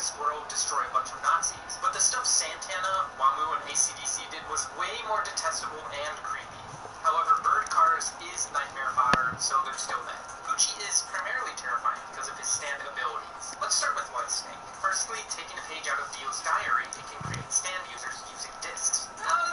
a squirrel destroy a bunch of Nazis. But the stuff Santana, Wamu, and AC/DC did was way more detestable and creepy. However, bird cars is nightmare fodder, so they're still dead. Pucci is primarily terrifying because of his stand abilities. Let's start with White Snake. Firstly, taking a page out of Dio's diary, it can create stand users using discs.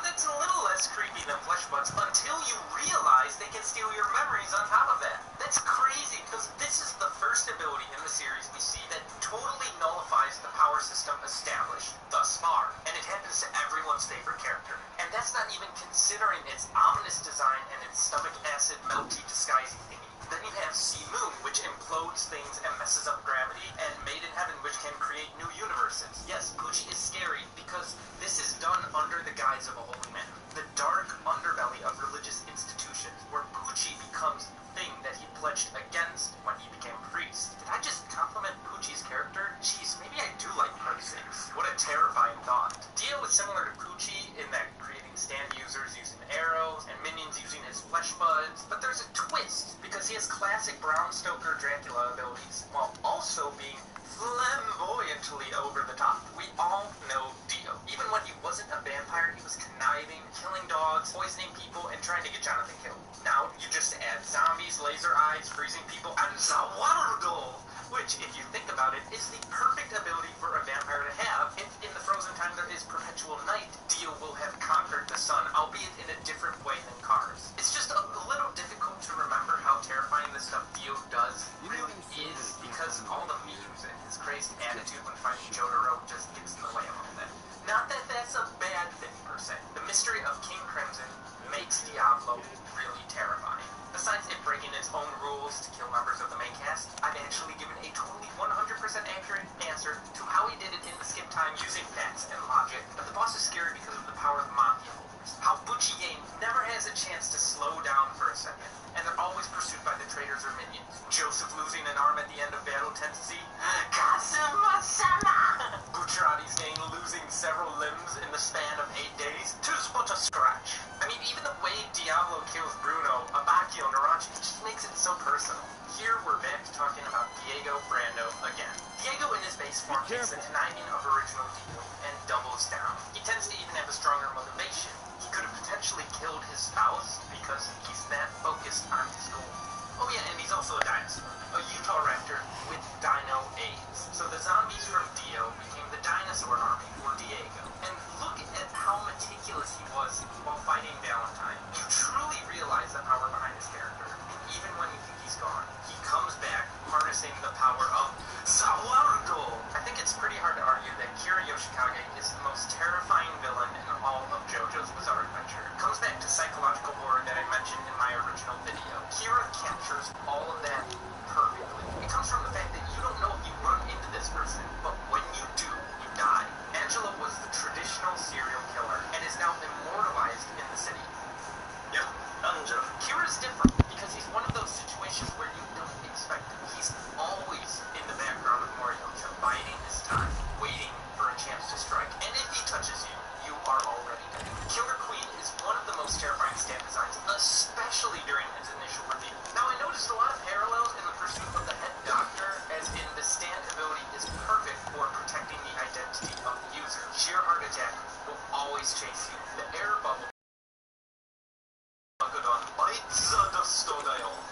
That's a little less creepy than flesh buds until you realize they can steal your memories on top of that. That's crazy, because this is the first ability in the series we see that totally nullifies the power system established thus far. And it happens to everyone's favorite character. And that's not even considering its ominous design and its stomach acid melty disguising thingy. Then you have Sea Moon, which implodes things and messes up gravity, and Made in Heaven, which can create new universes. Yes, Pucci is scary because this is done under the guise of a holy man. The dark underbelly of religious institutions, where Pucci becomes the thing that he pledged against when he became a priest. Did I just compliment Pucci's character? Jeez, maybe I do like persons. What a terrifying thought. Dio is similar to Pucci in that creating stand users using arrows, and minions using his flesh buds, but there's a twist, because he has classic Bram Stoker Dracula abilities, while also being flamboyantly over the top. We all know Dio. Even when he wasn't a vampire, he was conniving, killing dogs, poisoning people, and trying to get Jonathan killed. Now, you just add zombies, laser eyes, freezing people, and Zawardo, which, if you think about it, is the perfect ability for a vampire to have. If in the frozen time there is perpetual night, Dio will have conquered the sun, albeit in a different way than Cars. It's just a little difficult to remember how terrifying the stuff Dio does really is, because all the memes and his crazed attitude when fighting Jotaro just gets in the way a little bit. Not that that's a bad thing, per se. The mystery of King Crimson makes Diablo really terrifying. Besides it breaking its own rules to kill members of the main cast, I've actually given a totally 100% accurate answer to how he did it in the skip time using facts and logic, but the boss is scary because of the power of the Mafia holders. How Pucci game never has a chance to slow down for a second, and they're always pursued by the traitors or minions. Joseph losing an arm at the end of battle tends to see Kazuma-sama! Bucciarati's gang losing several limbs in the span of 8 days. 'Tis but a scratch. I mean, even the way Diablo kills Bruno, Abacchio, and Arachi just makes it so personal. Here we're back to talking about Diego Brando again. Diego in his base form takes the conniving of original Dio and doubles down. He tends to even have a stronger motivation. He could have potentially killed his spouse because he's that focused on his goal. Oh yeah, and he's also a dinosaur. A Utah raptor with dino AIDS. So the zombies from Dio became the dinosaur army for Diego. And look at how meticulous he was while fighting Valentine. You truly realize the power behind his character. Even when you think he's gone, he comes back harnessing the power of Zawardo. I think it's pretty hard to argue that Kira Yoshikage is the most terrifying villain in all of JoJo's Bizarre Adventure. It comes back to psychological horror that I mentioned in my original video. Kira captures all of that perfectly. It comes from the fact that you don't know if you run into this person, but when you do, you die. Angela was the traditional serial killer and is now immortalized in the city. Yeah, Angela. Kira's different because he's one of those situations where you don't expect him. He's always in the background of Morioka, biding his time, waiting for a chance to strike. And if he touches you, you are already dead. Killer Queen is one of the most terrifying stand designs, especially during his initial reveal. Now, I noticed a lot of parallels in the pursuit of the head doctor, as in the stand ability is perfect for protecting the identity of the user. Sheer heart attack will always chase you. The air bubble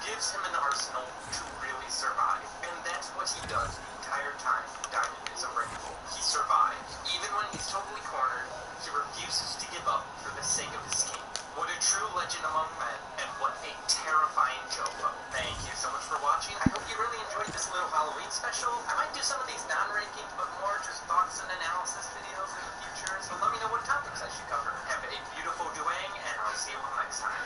gives him an arsenal to really survive, and that's what he does the entire time Diamond is unbreakable. He survives. Even when he's totally cornered, he refuses to give up for the sake of his king. What a true legend among men, and what a terrifying Jopo. Thank you so much for watching. I hope you really enjoyed this little Halloween special. I might do some of these non-rankings, but more just thoughts and analysis videos in the future, so let me know what topics I should cover. Have a beautiful doing, and I'll see you all next time.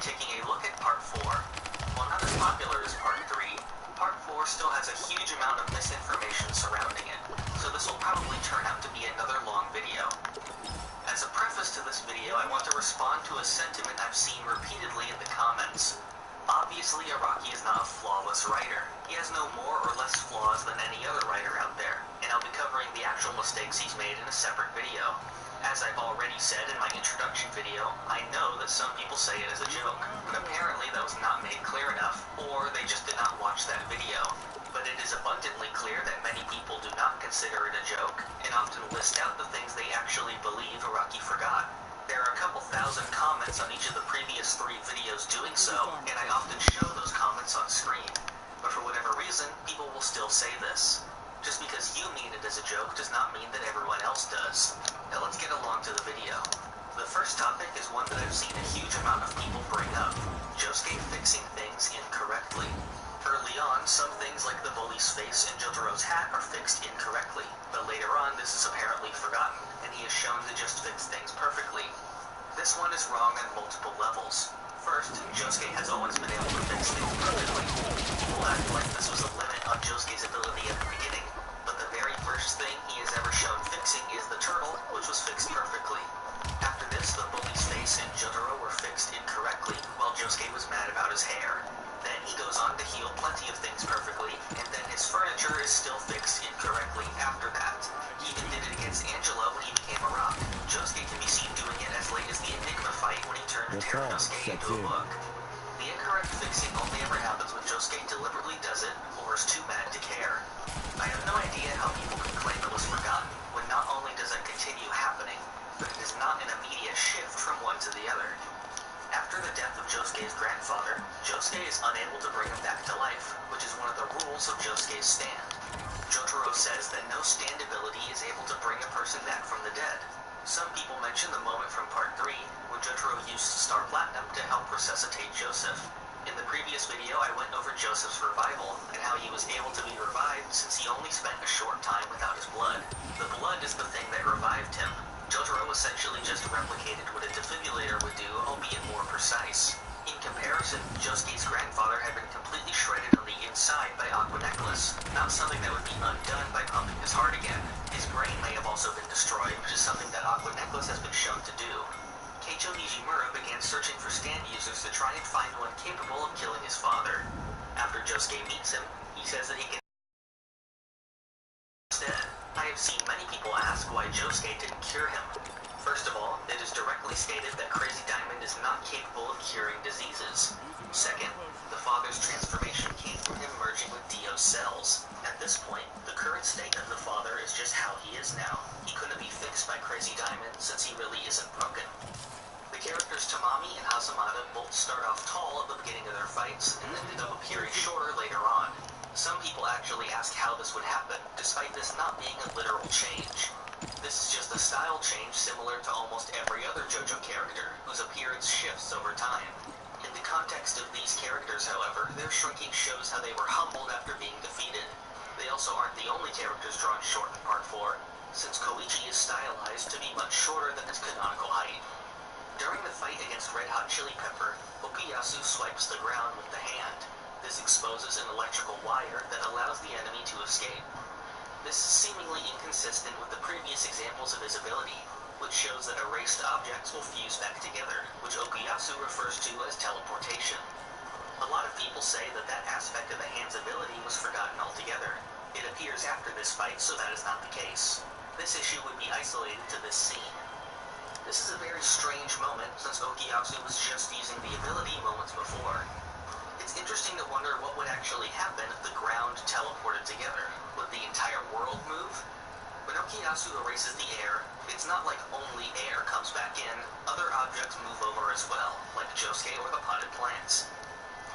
taking a look at Part 4. While not as popular as Part 3, Part 4 still has a huge amount of misinformation surrounding it, so this will probably turn out to be another long video. As a preface to this video, I want to respond to a sentiment I've seen repeatedly in the comments. Obviously, Araki is not a flawless writer. He has no more or less flaws than any other writer out there, and I'll be covering the actual mistakes he's made in a separate video. As I've already said in my introduction video, I know that some people say it as a joke, but apparently that was not made clear enough, or they just did not watch that video. But it is abundantly clear that many people do not consider it a joke, and often list out the things they actually believe Araki forgot. There are a couple thousand comments on each of the previous 3 videos doing so, and I often show those comments on screen. But for whatever reason, people will still say this. Just because you mean it as a joke does not mean that everyone else does. Now let's get along to the video. The first topic is one that I've seen a huge amount of people bring up: Josuke fixing things incorrectly. Early on, some things like the bully's face and Jotaro's hat are fixed incorrectly, but later on this is apparently forgotten, and he is shown to just fix things perfectly. This one is wrong on multiple levels. First, Josuke has always been able to fix things perfectly. People act like this was a limit on Josuke's ability at the beginning, but the very first thing he has ever shown fixing is the turtle, which was fixed perfectly. After this, the bully's face and Jotaro were fixed incorrectly, while Josuke was mad about his hair. Then he goes on to heal plenty of things perfectly, and then his furniture is still fixed incorrectly after that. He even did it against Angela when he became a rock. Josuke can be seen doing it as late as the Enigma fight when he turned Teranosuke into a book. The incorrect fixing only ever happens when Josuke deliberately does it, or is too mad to care. I have no idea how people can claim it was forgotten, when not only does it continue happening, but it is not an immediate shift from one to the other. After the death of Josuke's grandfather, Josuke is unable to bring him back to life, which is one of the rules of Josuke's stand. Jotaro says that no stand ability is able to bring a person back from the dead. Some people mention the moment from Part 3, when Jotaro used Star Platinum to help resuscitate Joseph. In the previous video, I went over Joseph's revival, and how he was able to be revived since he only spent a short time without his blood. The blood is the thing that revived him. Jotaro essentially just replicated what a defibrillator would do, albeit more precise. In comparison, Josuke's grandfather had been completely shredded on the inside by Aqua Necklace, not something that would be undone by pumping his heart again. His brain may have also been destroyed, which is something that Aqua Necklace has been shown to do. Keicho Nijimura began searching for stand users to try and find one capable of killing his father. After Josuke meets him, he says that he can instead. I have seen many people ask why Josuke didn't cure him. First of all, it is directly stated that Crazy Diamond is not capable of curing diseases. Second, the father's transformation came from him merging with Dio's cells. At this point, the current state of the father is just how he is now. He couldn't be fixed by Crazy Diamond since he really isn't broken. The characters Tamami and Hazamada both start off tall at the beginning of their fights and ended up appearing shorter later on. Some people actually ask how this would happen, despite this not being a literal change. This is just a style change similar to almost every other JoJo character, whose appearance shifts over time. In the context of these characters, however, their shrinking shows how they were humbled after being defeated. They also aren't the only characters drawn short in Part 4, since Koichi is stylized to be much shorter than his canonical height. During the fight against Red Hot Chili Pepper, Okuyasu swipes the ground with the hand. This exposes an electrical wire that allows the enemy to escape. This is seemingly inconsistent with the previous examples of his ability, which shows that erased objects will fuse back together, which Okuyasu refers to as teleportation. A lot of people say that that aspect of the hand's ability was forgotten altogether. It appears after this fight, so that is not the case. This issue would be isolated to this scene. This is a very strange moment, since Okuyasu was just using the ability moments before. It's interesting to wonder what would actually happen if the ground teleported together. Would the entire world move? When Okuyasu erases the air, it's not like only air comes back in. Other objects move over as well, like Josuke or the potted plants.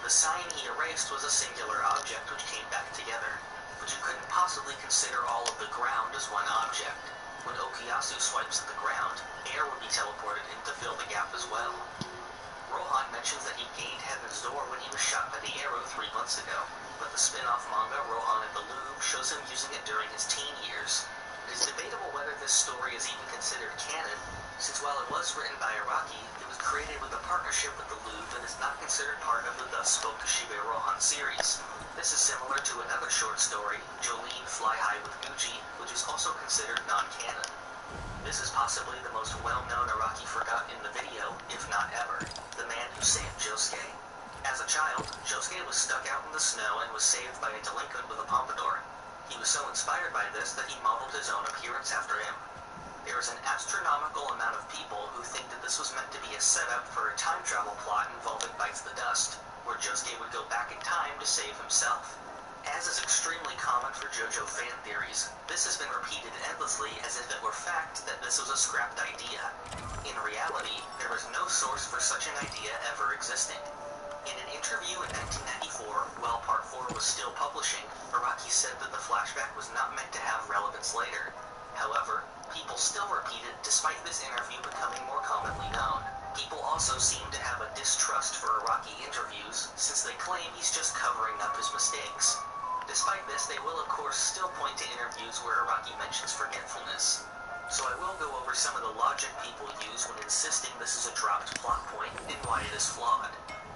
The sign he erased was a singular object which came back together, but you couldn't possibly consider all of the ground as one object. When Okuyasu swipes at the ground, air would be teleported in to fill the gap as well. Rohan mentions that he gained Heaven's Door when he was shot by the arrow 3 months ago, but the spin-off manga Rohan at the Louvre shows him using it during his teen years. It is debatable whether this story is even considered canon, since while it was written by Araki, it was created with a partnership with the Louvre that is not considered part of the Thus Spoke to Shibe Rohan series. This is similar to another short story, Jolene Fly High with Gucci, which is also considered non-canon. This is possibly the most well-known Araki forgot in the video, if not ever, the man who saved Josuke. As a child, Josuke was stuck out in the snow and was saved by a delinquent with a pompadour. He was so inspired by this that he modeled his own appearance after him. There is an astronomical amount of people who think that this was meant to be a setup for a time travel plot involving Bites the Dust, where Josuke would go back in time to save himself. As is extremely common for JoJo fan theories, this has been repeated endlessly as if it were fact that this was a scrapped idea. In reality, there is no source for such an idea ever existing. In an interview in 1994, while Part 4 was still publishing, Araki said that the flashback was not meant to have relevance later. However, people still repeat it despite this interview becoming more commonly known. People also seem to have a distrust for Araki interviews, since they claim he's just covering up his mistakes. Despite this, they will of course still point to interviews where Araki mentions forgetfulness. So I will go over some of the logic people use when insisting this is a dropped plot point and why it is flawed.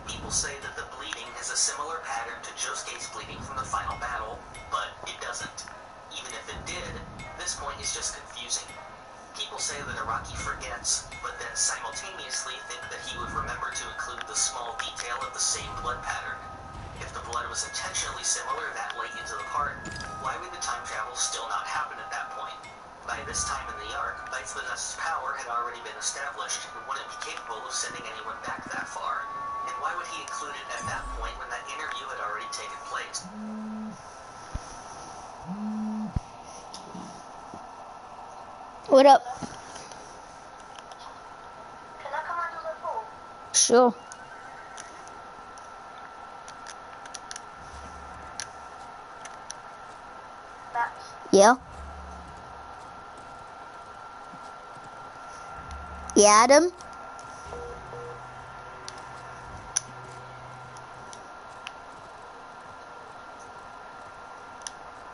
People say that the bleeding has a similar pattern to Josuke's bleeding from the final battle, but it doesn't. Even if it did, this point is just confusing. People say that Araki forgets, but then simultaneously think that he would remember to include the small detail of the same blood pattern. If the blood was intentionally similar that late into the part, why would the time travel still not happen at that point? By this time in the arc, Bites the Dust's power had already been established and wouldn't be capable of sending anyone back that far. And why would he include it at that point when that interview had already taken place? What up? Can I come and do the pool? Sure. That's Yeah. Yeah, Adam?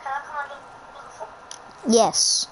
Can I come and do the pool? Yes.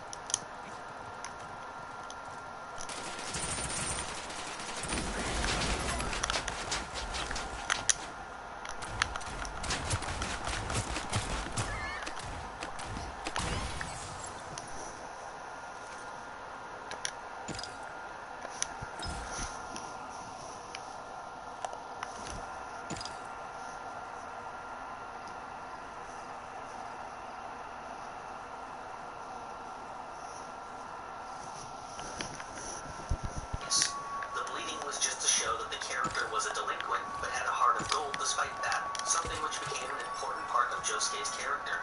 The bleeding was just to show that the character was a delinquent, but had a heart of gold despite that, something which became an important part of Josuke's character.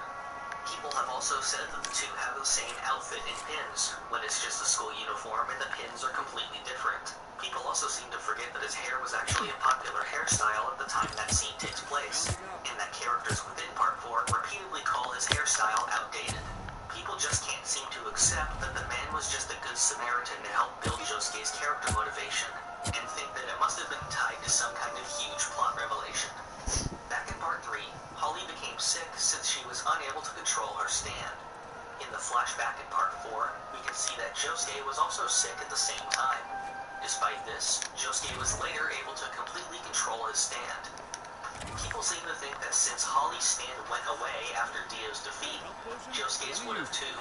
People have also said that the two have the same outfit and pins, when it's just a school uniform and the pins are completely different. People also seem to forget that his hair was actually a popular hairstyle at the time that scene takes place, and that characters within Part 4 repeatedly call his hairstyle outdated. People just can't seem to accept that the man was just a good Samaritan to help build Josuke's character motivation, and think that it must have been tied to some kind of huge plot revelation. Back in Part 3, Holly became sick since she was unable to control her stand. In the flashback in Part 4, we can see that Josuke was also sick at the same time. Despite this, Josuke was later able to completely control his stand. People seem to think that since Holly's stand went away after Dio's defeat, Josuke's would have too.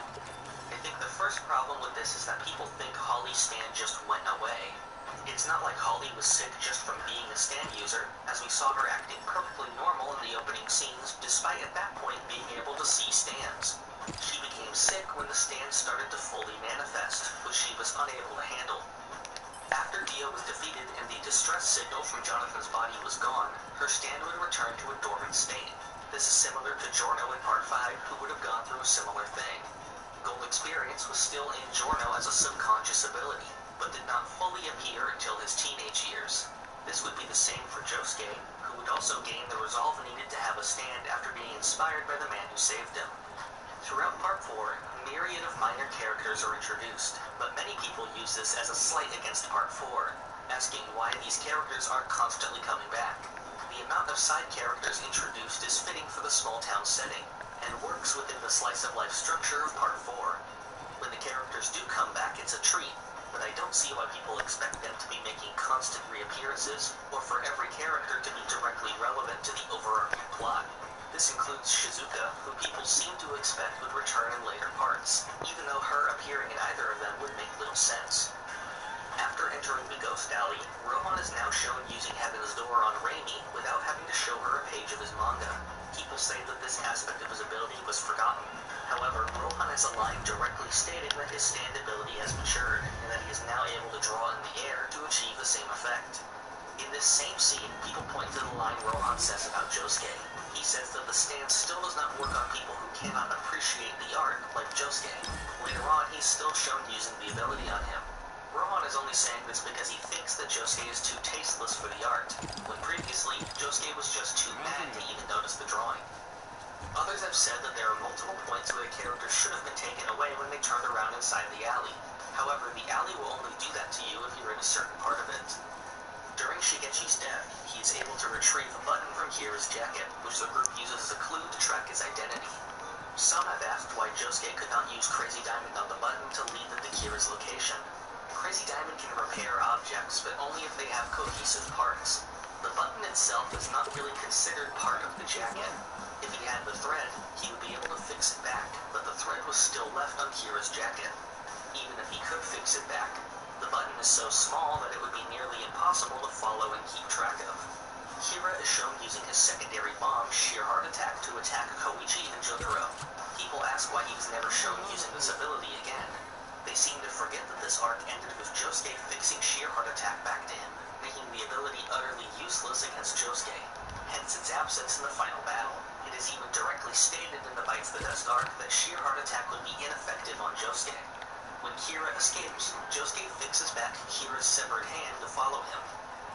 I think the first problem with this is that people think Holly's stand just went away. It's not like Holly was sick just from being a stand user, as we saw her acting perfectly normal in the opening scenes, despite at that point being able to see stands. She became sick when the stand started to fully manifest, which she was unable to handle. After Dio was defeated and the distress signal from Jonathan's body was gone, her stand would return to a dormant state. This is similar to Giorno in Part 5, who would have gone through a similar thing. Gold Experience was still in Giorno as a subconscious ability, but did not fully appear until his teenage years. This would be the same for Josuke, who would also gain the resolve needed to have a stand after being inspired by the man who saved him. Throughout Part 4, a myriad of minor characters are introduced, but many people use this as a slight against Part 4, asking why these characters aren't constantly coming back. The amount of side characters introduced is fitting for the small-town setting, and works within the slice-of-life structure of Part 4. When the characters do come back, it's a treat. but I don't see why people expect them to be making constant reappearances, or for every character to be directly relevant to the overarching plot. This includes Shizuka, who people seem to expect would return in later parts, even though her appearing in either of them would make little sense. After entering the Ghost Alley, Rohan is now shown using Heaven's Door on Raimi without having to show her a page of his manga. People say that this aspect of his ability was forgotten. However, Rohan has a line directly stating that his stand ability has matured, and that he is now able to draw in the air to achieve the same effect. In this same scene, people point to the line Rohan says about Josuke. He says that the stand still does not work on people who cannot appreciate the art, like Josuke. Later on, he's still shown using the ability on him. Rohan is only saying this because he thinks that Josuke is too tasteless for the art, when previously, Josuke was just too mad to even notice the drawing. Others have said that there are multiple points where a character should have been taken away when they turned around inside the alley. However, the alley will only do that to you if you're in a certain part of it. During Shigechi's death, he is able to retrieve a button from Kira's jacket, which the group uses as a clue to track his identity. Some have asked why Josuke could not use Crazy Diamond on the button to lead them to Kira's location. Crazy Diamond can repair objects, but only if they have cohesive parts. The button itself is not really considered part of the jacket. If he had the thread, he would be able to fix it back, but the thread was still left on Kira's jacket. Even if he could fix it back, the button is so small that it would be nearly impossible to follow and keep track of. Kira is shown using his secondary bomb, Sheer Heart Attack, to attack Koichi and Jotaro. People ask why he was never shown using this ability again. They seem to forget that this arc ended with Josuke fixing Sheer Heart Attack back to him, making the ability utterly useless against Josuke, hence its absence in the final battle. It is even directly stated in the Bites the Dust arc that Sheer Heart Attack would be ineffective on Josuke. When Kira escapes, Josuke fixes back Kira's severed hand to follow him.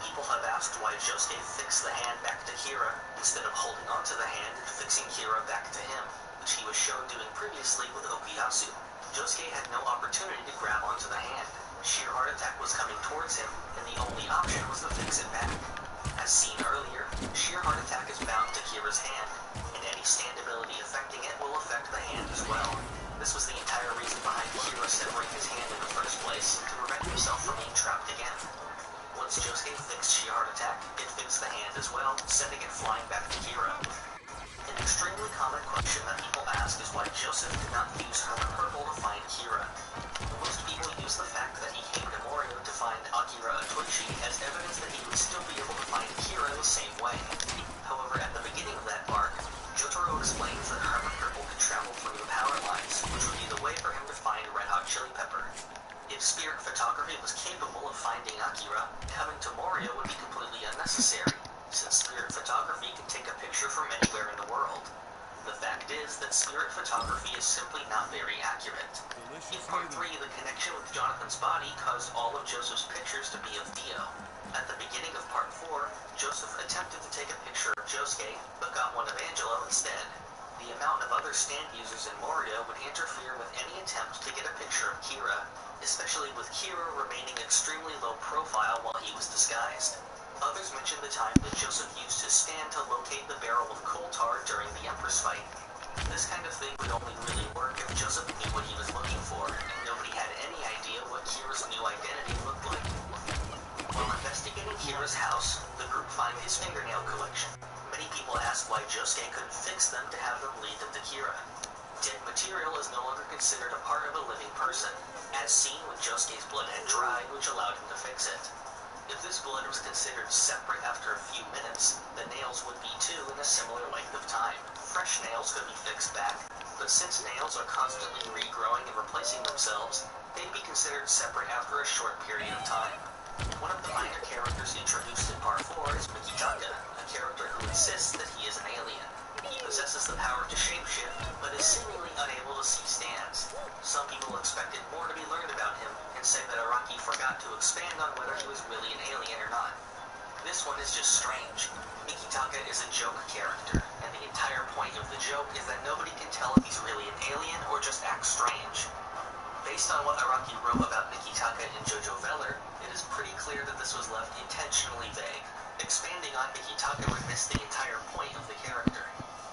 People have asked why Josuke fixed the hand back to Kira instead of holding onto the hand and fixing Kira back to him, which he was shown doing previously with Okuyasu. Josuke had no opportunity to grab onto the hand. Sheer Heart Attack was coming towards him, and the only option was to fix it back. As seen earlier, Sheer Heart Attack is bound to Kira's hand, and any stand ability affecting it will affect the hand as well. This was the entire reason behind Kira severing his hand in the first place, to prevent himself from being trapped again. Once Josuke fixed Sheer Heart Attack, it fixed the hand as well, sending it flying back to Kira. An extremely common question that people ask is why Joseph did not use Hermit Purple to find Kira. Most people use the fact that he came to Morio to find Akira Atoichi as evidence that he would still be able to find Kira the same way. However, at the beginning of that arc, Jotaro explains that Hermit Purple could travel through the power lines, which would be the way for him to find Red Hot Chili Pepper. If Spirit Photography was capable of finding Akira, coming to Morio would be completely unnecessary, since Spirit Photography can take a picture from anywhere in the world. The fact is that Spirit Photography is simply not very accurate. In Part 3, the connection with Jonathan's body caused all of Joseph's pictures to be of Dio. At the beginning of Part 4, Joseph attempted to take a picture of Josuke, but got one of Angelo instead. The amount of other stand users in Morio would interfere with any attempt to get a picture of Kira, especially with Kira remaining extremely low profile while he was disguised. Others mentioned the time that Joseph used his stand to locate the barrel of coal tar during the Empress fight. This kind of thing would only really work if Joseph knew what he was looking for, and nobody had any idea what Kira's new identity looked like. While investigating Kira's house, the group find his fingernail collection. Many people ask why Josuke couldn't fix them to have them lead them to Kira. Dead material is no longer considered a part of a living person, as seen when Josuke's blood had dried, which allowed him to fix it. If this blood was considered separate after a few minutes, the nails would be too in a similar length of time. Fresh nails could be fixed back, but since nails are constantly regrowing and replacing themselves, they'd be considered separate after a short period of time. One of the minor characters introduced in Part 4 is Mikitaka, a character who insists that he is an alien. He possesses the power to shapeshift, but is seemingly unable to see stands. Some people expected more to be learned about him, and say that Araki forgot to expand on whether he was really an alien or not. This one is just strange. Mikitaka is a joke character, and the entire point of the joke is that nobody can tell if he's really an alien or just acts strange. Based on what Araki wrote about Mikitaka in JoJo Veller, it is pretty clear that this was left intentionally vague. Expanding on Mikitaka would miss the entire point of the character.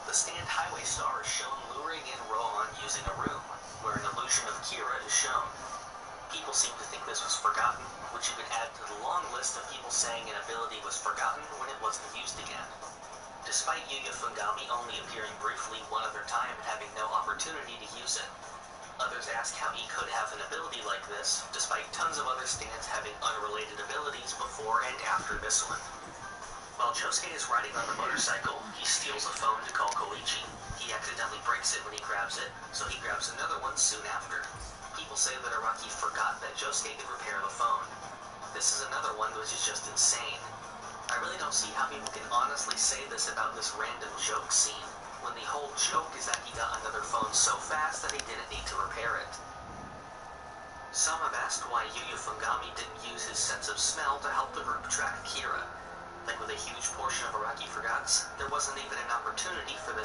The stand Highway Star is shown luring in Rohan using a room, where an illusion of Kira is shown. People seem to think this was forgotten, which you could add to the long list of people saying an ability was forgotten when it wasn't used again. Despite Yuya Fungami only appearing briefly one other time and having no opportunity to use it. Others ask how he could have an ability like this, despite tons of other stands having unrelated abilities before and after this one. While Josuke is riding on the motorcycle, he steals a phone to call Koichi. He accidentally breaks it when he grabs it, so he grabs another one soon after. People say that Araki forgot that Josuke could repair the phone. This is another one which is just insane. I really don't see how people can honestly say this about this random joke scene, when the whole joke is that he got another phone so fast that he didn't need to repair it. Some have asked why Yuya Fungami didn't use his sense of smell to help the group track Kira. Like with a huge portion of Araki Forgots, there wasn't even an opportunity for this